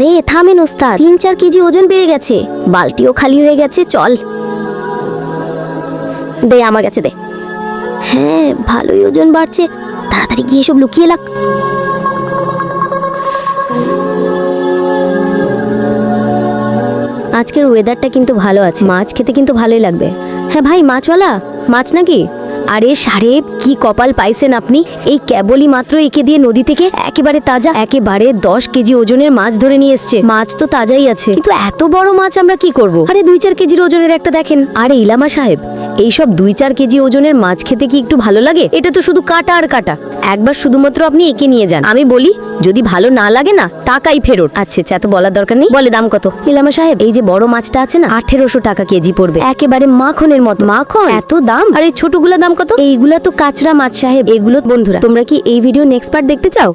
আরে থামেন ওস্তাদ, 3-4 কেজি ওজন বেড়ে গেছে, বালতিও খালি হয়ে গেছে। চল দে, আমার কাছে দে। হ্যাঁ, ভালোই ওজন বাড়ছে, তাড়াতাড়ি গিয়ে সব লুকিয়ে রাখ। আজকের ওয়েদারটা কিন্তু ভালো আছে, মাছ খেতে কিন্তু ভালোই লাগবে। হ্যাঁ ভাই, মাছওয়ালা, মাছ নাকি? আরে সাহেব, কি কপাল পাইছেন আপনি, এই কেবলই মাত্র একে দিয়ে নদী থেকে একেবারে তাজা, একেবারে 10 কেজি ওজনের মাছ ধরে নিয়ে এসছে। মাছ তো তাজাই আছে, কিন্তু এত বড় মাছ আমরা কি করব? আরে 2-4 কেজির ওজনের একটা দেখেন। আরে ইলামা সাহেব, এইসব 2-4 কেজি ওজনের মাছ খেতে কি একটু ভালো লাগে? এটা তো শুধু কাটা আর কাটা। একবার শুধুমাত্র আপনি একে নিয়ে যান, আমি বলি যদি ভালো না লাগে না, টাকাই ফেরত। আচ্ছা, এত বলার দরকার নেই, বলে দাম কত? ইলামা সাহেব, এই যে বড় মাছটা আছে না, 1800 টাকা কেজি পড়বে, একেবারে মাখনের মতো। মাখন? এত দাম? আর এই ছোটগুলা দাম কত? এইগুলা তো কাঁচরা মাছ সাহেব, এগুলো। বন্ধুরা, তোমরা কি এই ভিডিও নেক্সট পার্ট দেখতে চাও?